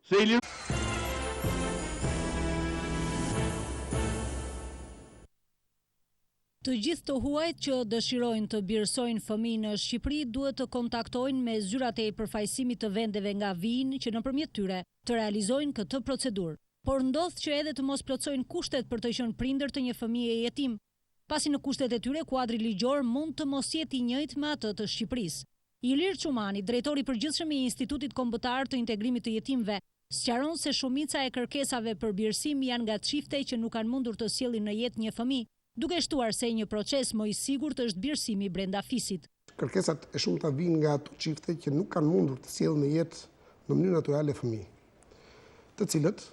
Se i Të gjithë të huajt që dëshirojnë të birësojnë fëmijë në Shqipëri duhet të kontaktojnë me zyrat e përfaqësimit të vendeve nga vijnë që nëpërmjet tyre të realizojnë këtë procedurë. Por ndodh që edhe të mos plotësojnë kushtet për të qenë prindër të një fëmije jetim, pasi në kushtet e tyre kuadri ligjor mund të mos jetë i njëjtë me atë të Shqipërisë. Ilir Çumani, drejtori i përgjithshëm i Institutit Kombëtar të Integrimit të Jetimëve, sqaron se shumica e kërkesave për birësim janë nga çifte që nuk kanë mundur të sjellin në jetë një fëmijë, duke shtuar se një proces më i sigurt është birësimi brenda fisit. Kërkesat e shumta vijnë nga ato çifte që nuk kanë mundur të sjellin në jetë në mënyrë natyrale fëmijë, të cilët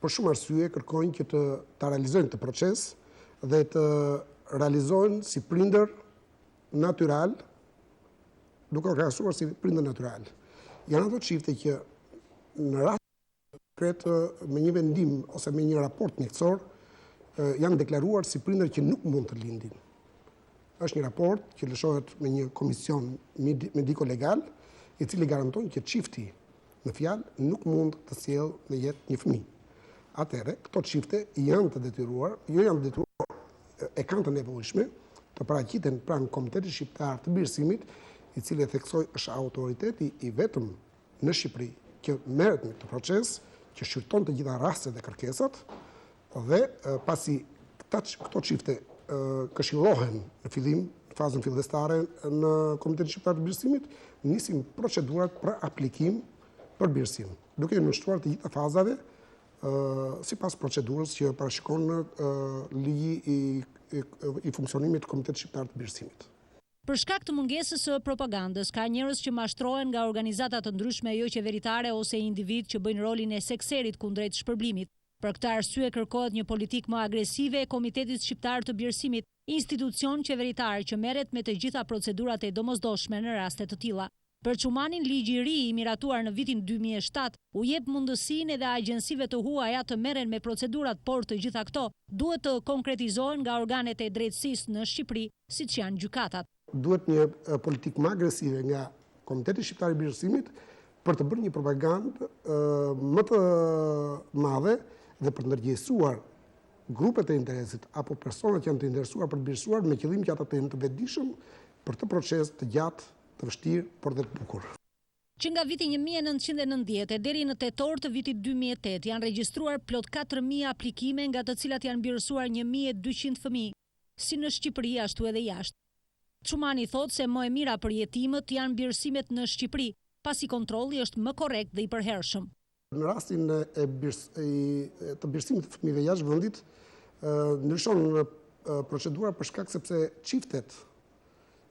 për shumë arsye kërkojnë që të realizojnë këtë proces dhe të realizohen si prindër natyral, duke u krahasuar si prindër natyral. Janë ato çifte që në rast konkret me një vendim ose me një raport mjekësor janë deklaruar si prindër që nuk mund të lindin. Është një raport që lëshohet me një komision mediko-legal, i cili garanton që çifti në fjalë nuk mund të sjellë në jetë një fëmijë. Atëherë, këto çifte janë të detyruar, e kanë të nevojshme të paraqiten pranë Komitetit Shqiptar të Birësimit, i cili theksoj është autoriteti i vetëm në Shqipëri që merret me këtë proces, që shqyrton të gjitha rastet dhe kërkesat, dhe pasi këto çifte këshillohen në fillim, në fazën fillestare në Komitetin Shqiptar të Birësimit, nisin procedurat për aplikim për birësim, duke nënshtruar të gjitha fazave sipas procedurës që parashikon ligji i funksionimit të Komitetit Shqiptar të Birësimit. Për shkak të mungesës së propagandës, ka njerëz që mashtrohen nga organizata të ndryshme jo qeveritare ose individ që bëjnë rolin e sekserit kundrejt shpërblimit. Për këtë arsye kërkohet një politikë më agresive e Komitetit Shqiptar të Birësimit, institucion qeveritar që merret me të gjitha procedurat e domosdoshme në raste të tilla. Për Çumanin, ligji i ri i miratuar në vitin 2007 u jep mundësinë edhe agjensive të huaja të merren me procedurat, por të gjitha këto duhet të konkretizohen nga organet e drejtësisë në Shqipëri, siç janë gjykatat. Duhet një politikë më agresive nga Komiteti Shqiptar i Birësimit për të bërë një propagandë më të madhe dhe për të ndërgjegjësuar grupet e interesit apo personat që janë të interesuar për të birësuar me qëllim që ata të jenë të vetëdijshëm për të proces të gjatë, të vështirë, por dhe të bukur. Që nga viti 1990 deri në tetor të vitit 2008 janë regjistruar plot 4.000 aplikime, nga të cilat janë birësuar 1.200 fëmijë, si në Shqipëri ashtu edhe jashtë. Çumani thotë se më e mira për jetimët janë birësimet në Shqipëri, pasi kontrolli është më korrekt dhe i përhershëm. Në rastin të birësimit të fëmijëve jashtë vendit, ndryshon procedura për shkak sepse çiftet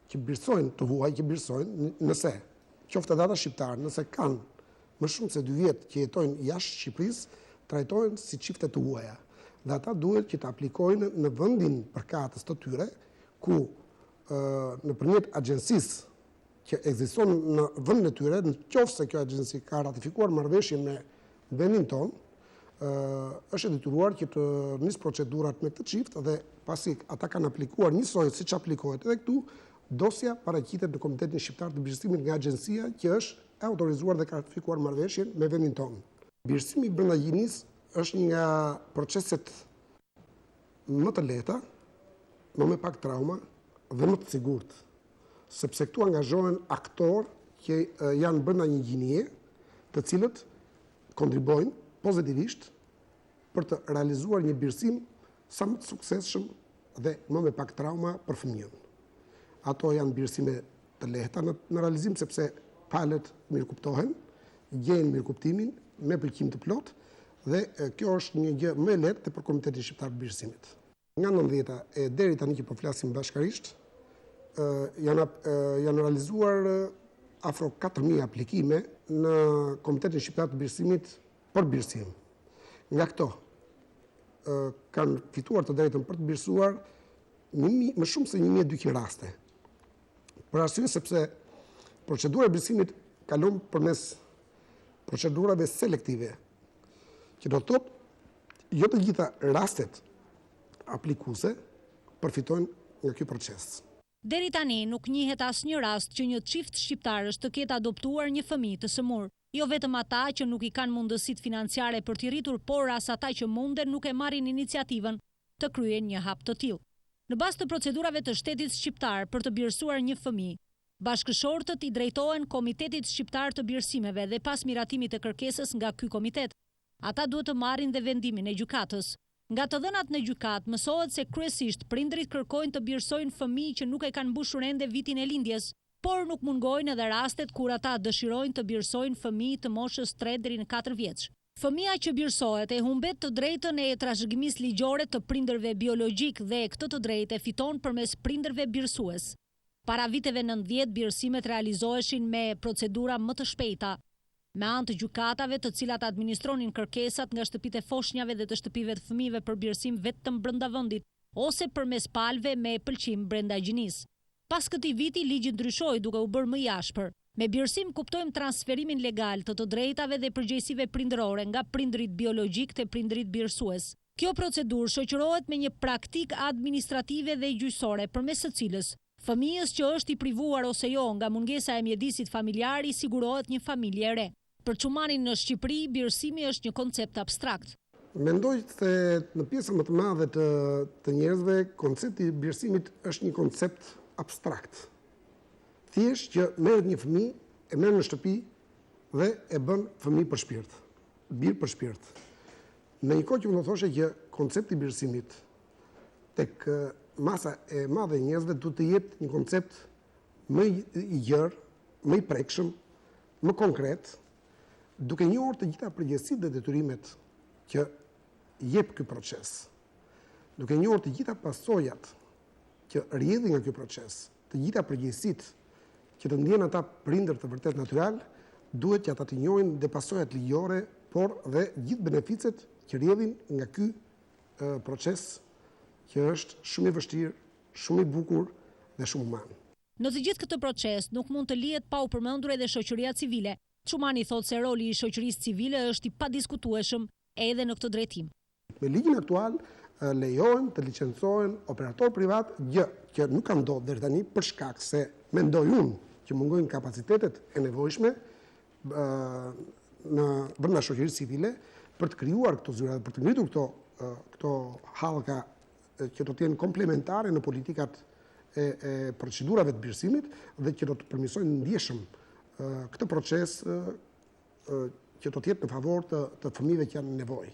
që birësojnë, të huaj që birësojnë, nëse qoftë data shqiptar, nëse kanë më shumë se 2 vjet që jetojnë jashtë Shqipërisë, trajtohen si çifte të huaja. Dhe ata duhet që të aplikojnë në vendin përkatës të tyre, ku nëpërmjet agjensisë që ekziston në vendin e tyre, nëse kjo agjenci ka ratifikuar marrëveshjen me vendin tonë, është e detyruar që të nisë procedurat me këtë çift dhe pasi ata kanë aplikuar njësoj siç aplikohet edhe këtu, dosja paraqitet në Komitetin Shqiptar të Birësimit nga agjencia që është e autorizuar dhe ka ratifikuar marrëveshjen me vendin tonë. Birësimi brenda gjinisë është një nga proceset më të lehta, më me pak trauma dhe më të sigurt, sepse këtu angazhohen aktorë që janë brenda një gjinie, të cilët kontribojnë pozitivisht për të realizuar një birësim sa më të suksesshëm dhe më me pak trauma për fëmijën. Ato janë birësime të lehta në realizim sepse palët mirë kuptohen, gjejnë mirë kuptimin me pëlqim të plot dhe kjo është një gjë më e lehtë për Komitetin Shqiptar të Birësimit. Nga 90-ta e deri tani që po flasim bashkërisht, janë realizuar afro 4.000 aplikime në Komitetin Shqiptar të Birësimit për birësim. Nga këto kanë fituar të drejtën për të birësuar më shumë se 1.200 raste. Për arsye sepse procedura e birësimit kalon përmes procedurave selektive, që do të thotë jo të gjitha rastet aplikuese përfitojnë nga ky proces. Deri tani nuk njihet asnjë rast që një çift shqiptarësh të ketë adoptuar një fëmijë të sëmur. Jo vetëm ata që nuk i kanë mundësitë financiare për t'i rritur, por as ata që munden nuk e marrin iniciativën të kryen një hap të tillë. Në bazë të procedurave të shtetit shqiptar për të birësuar një fëmijë, bashkëshortët i drejtohen Komitetit Shqiptar të Birësimeve dhe pas miratimit të kërkesës nga ky komitet, ata duhet të marrin dhe vendimin e gjykatës. Nga të dhënat në gjykatë mësohet se kryesisht prindrit kërkojnë të birësojnë fëmijë që nuk e kanë mbushur ende vitin e lindjes, por nuk mungojnë edhe rastet kur ata dëshirojnë të birësojnë fëmijë të moshës 3 deri në 4 vjeç. Fëmia që birësohet e humbet të drejtën e trashëgimisë ligjore të prindërve biologjik dhe këtë të drejtë e fiton përmes prindërve birësues. Para viteve 90 birësimet realizoheshin me procedura më të shpejta, me anë të gjykatave të cilat administronin kërkesat nga shtëpitë e foshnjave dhe të shtëpive të fëmijëve për birësim vetëm brenda vendit ose përmes palëve me pëlqim brenda gjinisë. Pas këtij viti ligji ndryshoi duke u bërë më i ashpër. Me birësim kuptojmë transferimin legal të drejtave dhe përgjegjësive prindërore nga prindrit biologjik te prindrit birësues. Kjo procedurë shoqërohet me një praktikë administrative dhe gjyqësore përmes së cilës fëmijës që është i privuar ose jo nga mungesa e mjedisit familjar i sigurohet një familje e re. Për çumanin në Shqipëri, birësimi është një koncept abstrakt. Mendoj se në pjesën më të madhe të njerëzve, koncepti i birësimit është një koncept abstrakt. Thjesht që merret një fëmijë, e merr në shtëpi dhe e bën fëmijë për shpirt, bir për shpirt. Në një kohë që unë thoshe që koncepti i birësimit tek masa e madhe e njerëzve duhet të jetë një koncept më i gjerë, më i prekshëm, më konkret, duke njohur të gjitha përgjegjësitë dhe detyrimet që jep ky proces, duke njohur të gjitha pasojat që rrjedhin nga ky proces, të gjitha përgjegjësitë që të ndjen ata prindër të vërtet natyral, duhet që ata të njohin dhe pasojat ligjore, por dhe gjithë beneficet që rrjedhin nga ky proces që është shumë i vështirë, shumë i bukur dhe shumë human. Në të gjithë këtë proces nuk mund të lihet pa u përmendur edhe shoqëria civile. Çumani thotë se roli i shoqërisë civile është i padiskutueshëm edhe në këtë drejtim. Me ligjin aktual lejohen të licencohen operator privat, gjë që nuk ka ndodhur deri tani për shkak se mendoj unë që mungojnë kapacitetet e nevojshme brenda shoqërisë civile për të krijuar këto zyra, për të ngritur këto hallka që do të jenë komplementare në politikat e procedurave të birësimit dhe që do të përmirësojnë ndjeshëm këtë proces që do të jetë në favor të fëmijëve që janë në nevojë.